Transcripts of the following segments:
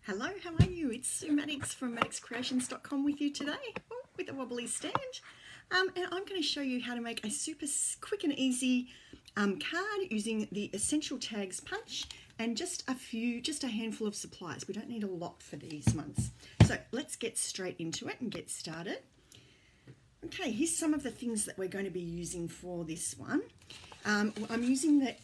Hello, how are you? It's Sue Maddox from maddoxcreations.com with you today with a wobbly stand. And I'm going to show you how to make a super quick and easy card using the Essential Tags punch and just a handful of supplies. We don't need a lot for these ones. So let's get straight into it and get started. Okay, here's some of the things that we're going to be using for this one. I'm using the,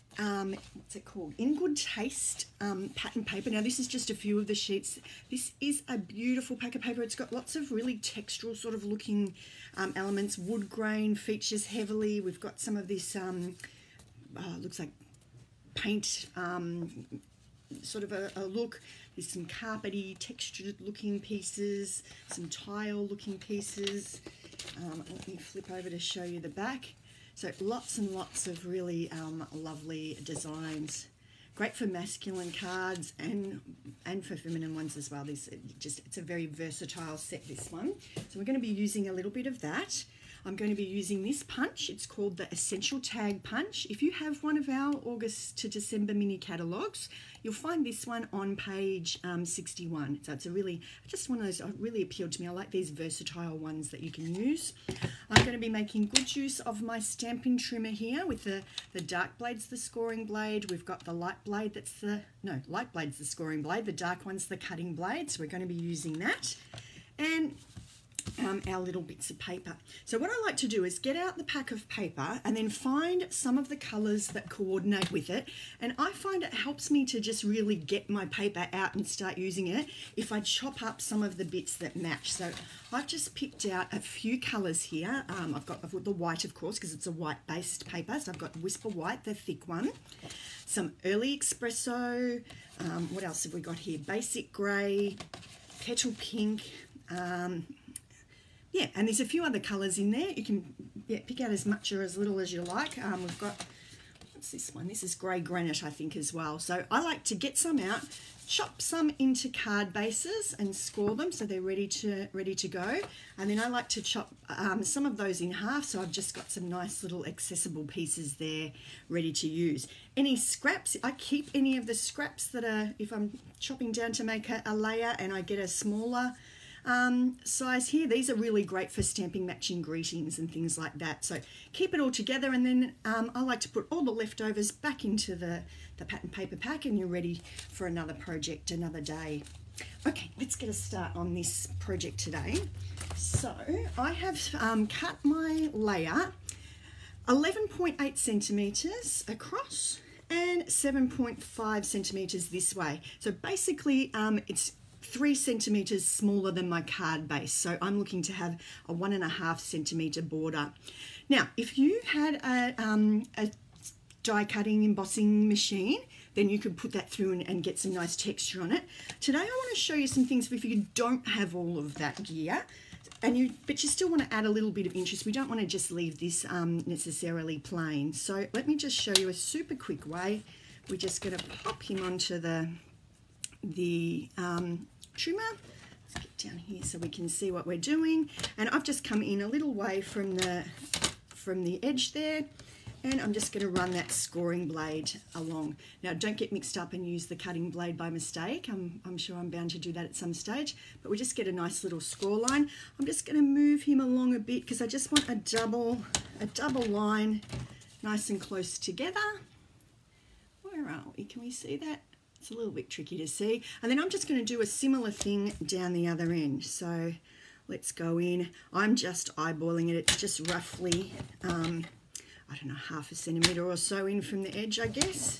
what's it called? In Good Taste pattern paper. Now this is just a few of the sheets. This is a beautiful pack of paper. It's got lots of really textural sort of looking elements. Wood grain features heavily. We've got some of this, looks like paint sort of a look. There's some carpety textured looking pieces, some tile looking pieces. Let me flip over to show you the back. So lots and lots of really lovely designs. Great for masculine cards and for feminine ones as well. It's a very versatile set, this one. So we're going to be using a little bit of that. I'm going to be using this punch. It's called the Essential Tag Punch. If you have one of our August to December mini catalogues, you'll find this one on page 61. So it's just one of those that really appealed to me. I like these versatile ones that you can use. I'm going to be making good use of my Stampin trimmer here with the dark blade's the scoring blade. We've got the light blade light blade's the scoring blade. The dark one's the cutting blade. So we're going to be using that. And our little bits of paper. So what I like to do is get out the pack of paper and then find some of the colours that coordinate with it, and I find it helps me to just really get my paper out and start using it if I chop up some of the bits that match. So I've just picked out a few colours here. I've got the white, of course, because it's a white based paper. So I've got Whisper White, the thick one, some Early Espresso, what else have we got here? Basic Grey, Petal Pink, yeah, and there's a few other colours in there. You can pick out as much or as little as you like. We've got, what's this one? This is Grey Granite, I think, as well. So I like to get some out, chop some into card bases and score them so they're ready to go. And then I like to chop some of those in half, so I've just got some nice little accessible pieces there ready to use. Any scraps, I keep any of the scraps that are, if I'm chopping down to make a layer and I get a smaller size here, these are really great for stamping matching greetings and things like that. So keep it all together, and then I like to put all the leftovers back into the pattern paper pack, and you're ready for another project, another day. Okay, let's get a start on this project today. So I have cut my layer 11.8 centimetres across and 7.5 centimetres this way. So basically it's 3 centimetres smaller than my card base, so I'm looking to have a 1.5 centimetre border. Now, if you had a die cutting embossing machine, then you could put that through and get some nice texture on it. Today I want to show you some things if you don't have all of that gear, but you still want to add a little bit of interest. We don't want to just leave this necessarily plain. So let me just show you a super quick way. We're just going to pop him onto the trimmer. Let's get down here so we can see what we're doing. And I've just come in a little way from the edge there, and I'm just going to run that scoring blade along. Now don't get mixed up and use the cutting blade by mistake. I'm sure I'm bound to do that at some stage, but we just get a nice little score line. I'm just going to move him along a bit because I just want a double line nice and close together. Where are we? Can we see that? It's a little bit tricky to see. And then I'm just going to do a similar thing down the other end. So let's go in. I'm just eyeballing it. It's just roughly, I don't know, 0.5 centimetre or so in from the edge, I guess.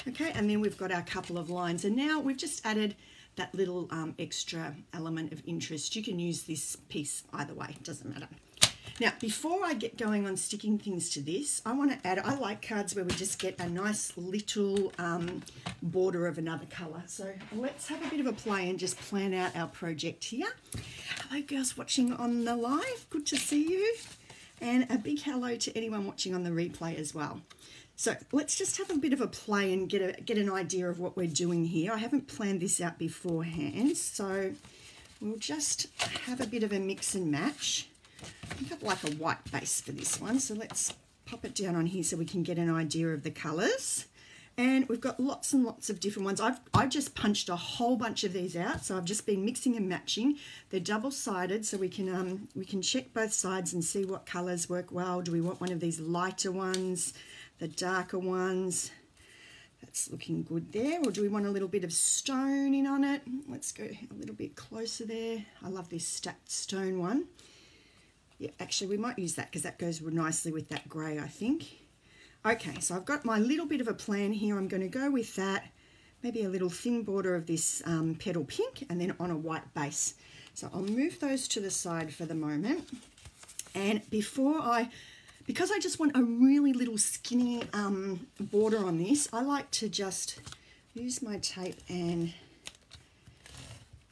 Okay, and then we've got our couple of lines. And now we've just added that little extra element of interest. You can use this piece either way, it doesn't matter. Now, before I get going on sticking things to this, I want to add, I like cards where we just get a nice little border of another colour. So let's have a bit of a play and just plan out our project here. Hello girls watching on the live, good to see you. And a big hello to anyone watching on the replay as well. So let's just have a bit of a play and get an idea of what we're doing here. I haven't planned this out beforehand, so we'll just have a bit of a mix and match. I've got like a white base for this one, so let's pop it down on here so we can get an idea of the colours. And we've got lots and lots of different ones. I just punched a whole bunch of these out, so I've just been mixing and matching. They're double-sided, so we can check both sides and see what colours work well. Do we want one of these lighter ones, the darker ones? That's looking good there. Or do we want a little bit of stone in on it? Let's go a little bit closer there. I love this stacked stone one. Yeah, actually we might use that because that goes nicely with that grey, I think. Okay, so I've got my little bit of a plan here. I'm going to go with that, maybe a little thin border of this petal pink, and then on a white base. So I'll move those to the side for the moment. And because I just want a really little skinny border on this, I like to just use my tape and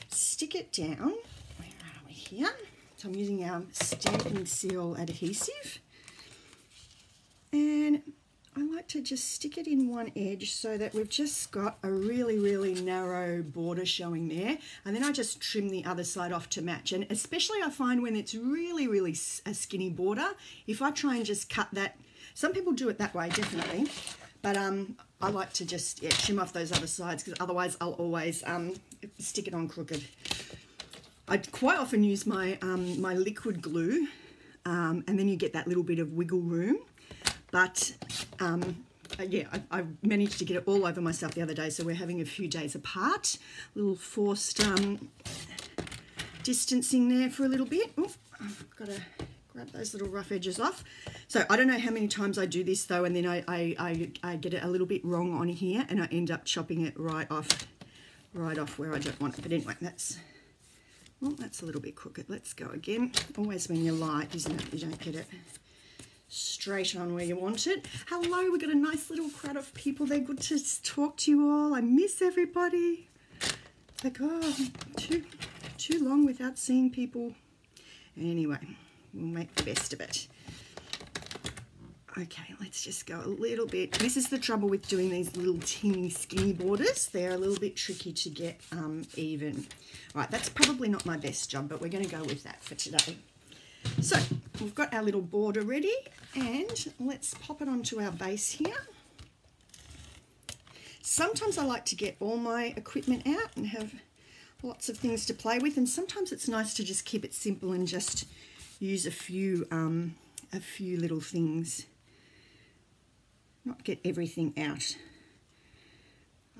stick it down. Where are we here? So I'm using our Stampin' Seal adhesive. And I like to just stick it in one edge so that we've just got a really, really narrow border showing there. And then I just trim the other side off to match. And especially I find when it's really, really a skinny border, if I try and just cut that, some people do it that way, definitely. But I like to just trim off those other sides because otherwise I'll always stick it on crooked. I quite often use my, my liquid glue and then you get that little bit of wiggle room. But yeah, I managed to get it all over myself the other day, so we're having a few days apart. A little forced distancing there for a little bit. Oh, I've got to grab those little rough edges off. So I don't know how many times I do this though, and then I get it a little bit wrong on here, and I end up chopping it right off where I don't want it. But anyway, that's a little bit crooked. Let's go again. Always when you light, isn't it? You don't get it straight on where you want it. Hello, we've got a nice little crowd of people. They're good to talk to you all. I miss everybody. It's like, oh, too long without seeing people. Anyway, we'll make the best of it. Okay, let's just go a little bit. This is the trouble with doing these little teeny skinny borders. They're a little bit tricky to get even. Right, that's probably not my best job, but we're going to go with that for today. So we've got our little border ready, and let's pop it onto our base here. Sometimes I like to get all my equipment out and have lots of things to play with, and sometimes it's nice to just keep it simple and just use a few little things, not get everything out.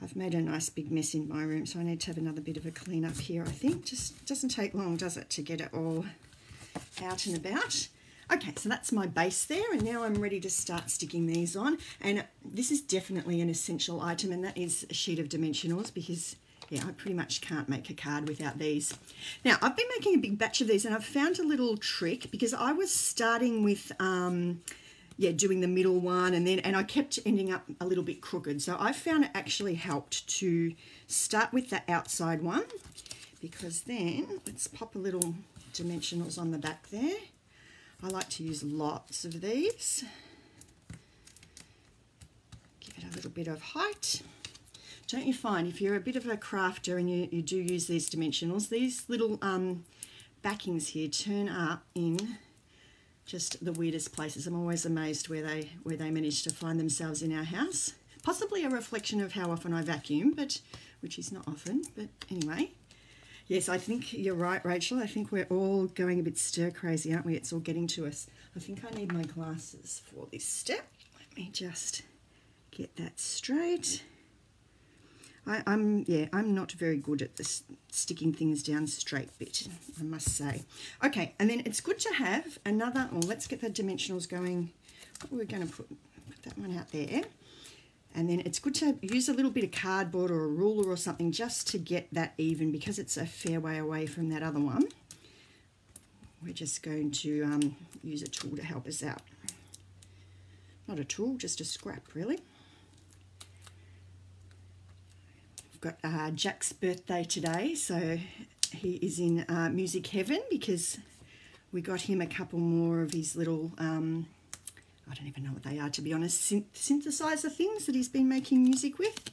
I've made a nice big mess in my room, so I need to have another bit of a clean up here, I think. Just doesn't take long, does it, to get it all out and about. Okay, so that's my base there, and now I'm ready to start sticking these on. And this is definitely an essential item, and that is a sheet of dimensionals, because yeah, I pretty much can't make a card without these. Now, I've been making a big batch of these, and I've found a little trick, because I was starting with doing the middle one, and I kept ending up a little bit crooked. So I found it actually helped to start with the outside one, because then let's pop a little dimensionals on the back there. I like to use lots of these. Give it a little bit of height. Don't you find if you're a bit of a crafter and you do use these dimensionals, these little backings here turn up in just the weirdest places. I'm always amazed where they manage to find themselves in our house. Possibly a reflection of how often I vacuum, but which is not often, but anyway. Yes, I think you're right, Rachel. I think we're all going a bit stir-crazy, aren't we? It's all getting to us. I think I need my glasses for this step. Let me just get that straight. I'm not very good at this sticking things down straight bit, I must say. Okay, and then it's good to have another, well, let's get the dimensionals going. We're going to put that one out there. And then it's good to use a little bit of cardboard or a ruler or something just to get that even, because it's a fair way away from that other one. We're just going to use a tool to help us out. Not a tool, just a scrap, really. We've got Jack's birthday today, so he is in music heaven, because we got him a couple more of his little I don't even know what they are, to be honest, synthesizer things that he's been making music with.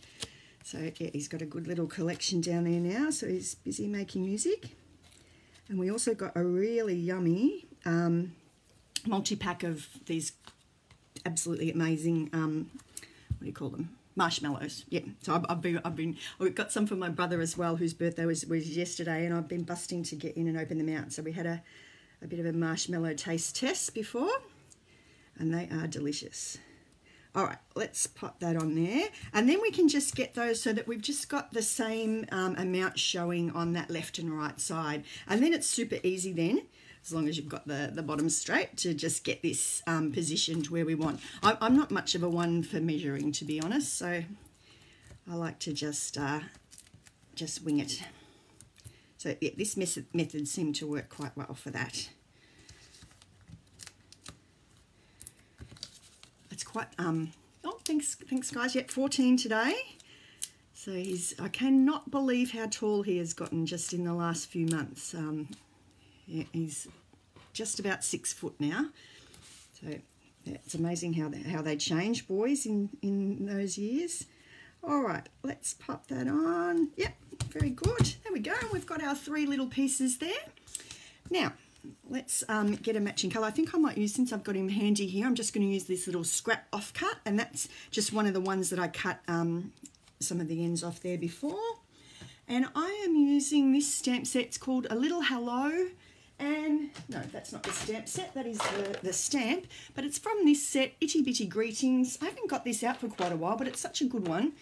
So yeah, he's got a good little collection down there now, so he's busy making music. And we also got a really yummy multi-pack of these absolutely amazing, what do you call them? marshmallows. Yeah, so we've got some for my brother as well, whose birthday was yesterday, and I've been busting to get in and open them out. So we had a bit of a marshmallow taste test before, and they are delicious. All right, let's pop that on there, and then we can just get those so that we've just got the same amount showing on that left and right side, and then it's super easy then, as long as you've got the bottom straight, to just get this positioned where we want. I'm not much of a one for measuring, to be honest, so I like to just wing it. So yeah, this method seemed to work quite well for that. It's quite, oh, thanks guys, yep, 14 today. So I cannot believe how tall he has gotten just in the last few months. Yeah, he's just about 6 foot now. So yeah, it's amazing how they change, boys, in those years. All right, let's pop that on. Yep, very good. There we go. We've got our 3 little pieces there. Now, let's get a matching colour. I think I might use, since I've got him handy here, I'm just going to use this little scrap offcut, and that's just one of the ones that I cut some of the ends off there before. And I am using this stamp set. It's called A Little Hello, and no, that's not the stamp set, that is the stamp, but it's from this set, Itty Bitty Greetings. I haven't got this out for quite a while, but it's such a good one.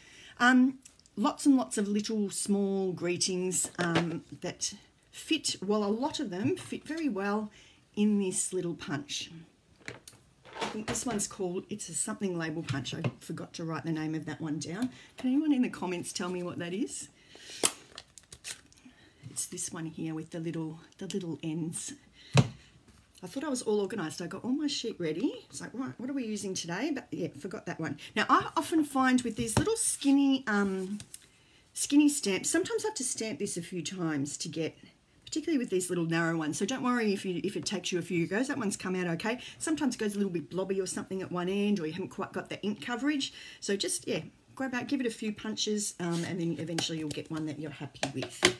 Lots and lots of little small greetings that fit, well, a lot of them fit very well in this little punch. I think this one's called, it's a something label punch. I forgot to write the name of that one down. Can anyone in the comments tell me what that is? It's this one here with the little ends. I thought I was all organised. I got all my sheet ready. It's like, right, what are we using today? But yeah, forgot that one. Now, I often find with these little skinny stamps, sometimes I have to stamp this a few times to get, particularly with these little narrow ones. So don't worry if it takes you a few goes. That one's come out okay. Sometimes it goes a little bit blobby or something at one end, or you haven't quite got the ink coverage. So just, yeah, grab out, give it a few punches, and then eventually you'll get one that you're happy with.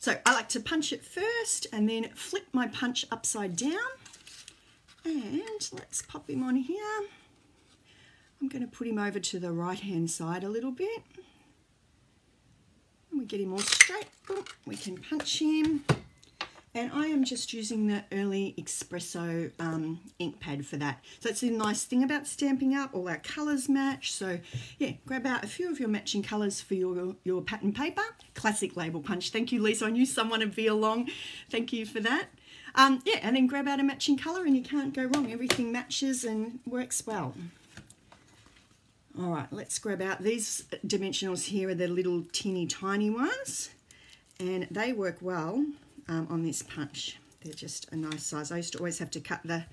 So I like to punch it first and then flip my punch upside down. And let's pop him on here. I'm going to put him over to the right-hand side a little bit. And we get him all straight. Boom, we can punch him. And I am just using the Early Espresso ink pad for that. So it's a nice thing about Stampin' Up, all our colours match. So yeah, grab out a few of your matching colours for your pattern paper. Classic label punch. Thank you, Lisa. I knew someone would be along. Thank you for that. Yeah, and then grab out a matching colour and you can't go wrong. Everything matches and works well. All right, let's grab out these dimensionals here are the little teeny tiny ones, and they work well on this punch. They're just a nice size. I used to always have to cut the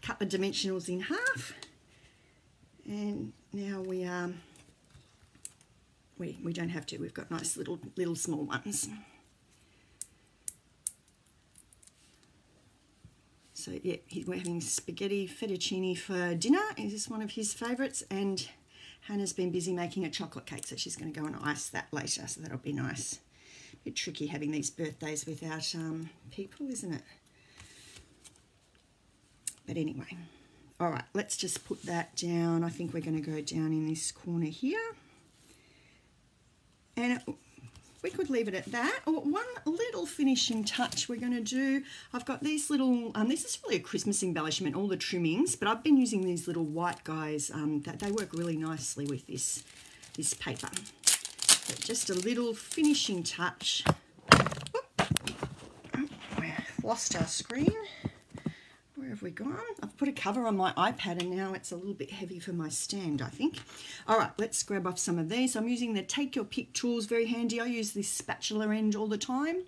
dimensionals in half, and now we don't have to. We've got nice little small ones. So yeah, we're having spaghetti fettuccine for dinner. Is this one of his favourites? And Hannah's been busy making a chocolate cake, so she's going to go and ice that later, so that'll be nice. A bit tricky having these birthdays without people, isn't it? But anyway, all right, let's just put that down. I think we're going to go down in this corner here. And we could leave it at that. Or one little finishing touch we're going to do. I've got these little, this is really a Christmas embellishment, all the trimmings, but I've been using these little white guys that they work really nicely with this paper. But just a little finishing touch. Whoop. We've lost our screen. Where have we gone? I've put a cover on my iPad and now it's a little bit heavy for my stand, I think. All right, let's grab off some of these. I'm using the Take Your Pick tools, very handy. I use this spatula end all the time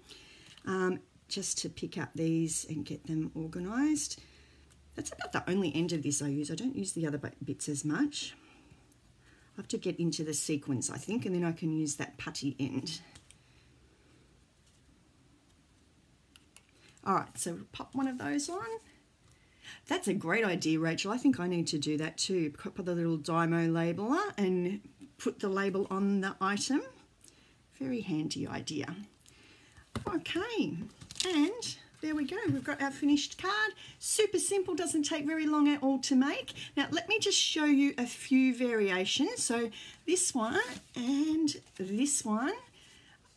just to pick up these and get them organised. That's about the only end of this I use. I don't use the other bits as much. I have to get into the sequence, I think, and then I can use that putty end. All right, so pop one of those on. That's a great idea, Rachel. I think I need to do that too. Put the little Dymo labeler and put the label on the item. Very handy idea. Okay, and there we go. We've got our finished card. Super simple, doesn't take very long at all to make. Now let me just show you a few variations. So this one and this one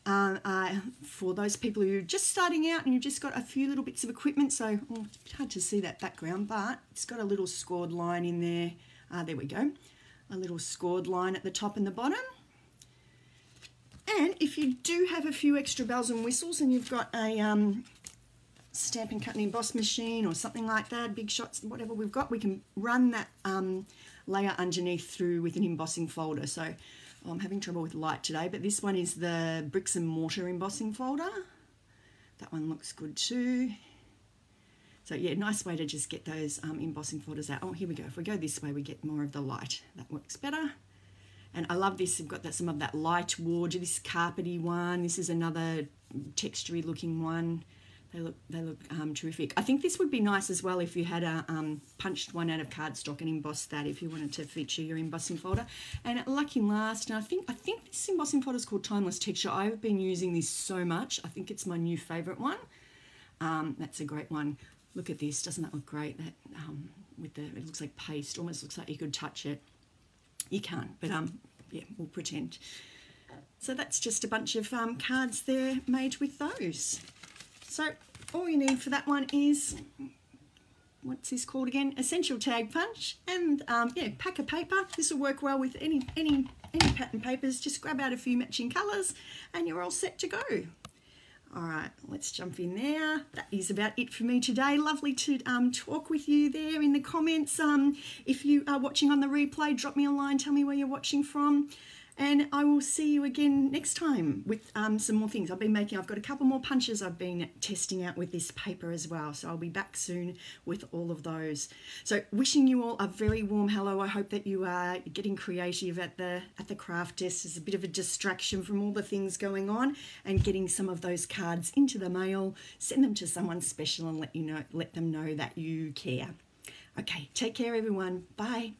are for those people who are just starting out and you've just got a few little bits of equipment. So it's hard to see that background, but it's got a little scored line in there. There we go. A little scored line at the top and the bottom. And if you do have a few extra bells and whistles and you've got a Stampin' Cut and Emboss machine or something like that, Big Shots, whatever we've got, we can run that layer underneath through with an embossing folder. So I'm having trouble with light today, but this one is the bricks and mortar embossing folder. That one looks good too. So yeah, nice way to just get those embossing folders out. Oh, here we go. If we go this way, we get more of the light. That works better. And I love this. We've got some of that light wood. This carpety one. This is another textury looking one. They look terrific. I think this would be nice as well if you had a punched one out of cardstock and embossed that if you wanted to feature your embossing folder. And at lucky last, and I think this embossing folder is called Timeless Texture. I've been using this so much. I think it's my new favourite one. That's a great one. Look at this. Doesn't that look great? That it looks like paste. Almost looks like you could touch it. You can't, but yeah, we'll pretend. So that's just a bunch of cards there made with those. So all you need for that one is, what's this called again? Essential Tag Punch and yeah, pack of paper. This will work well with any pattern papers. Just grab out a few matching colours and you're all set to go. All right, let's jump in there. That is about it for me today. Lovely to talk with you there in the comments. If you are watching on the replay, drop me a line, tell me where you're watching from. And I will see you again next time with some more things. I've got a couple more punches I've been testing out with this paper as well. So I'll be back soon with all of those. So wishing you all a very warm hello. I hope that you are getting creative at the craft desk. There's a bit of a distraction from all the things going on and getting some of those cards into the mail. Send them to someone special and let them know that you care. Okay, take care everyone. Bye.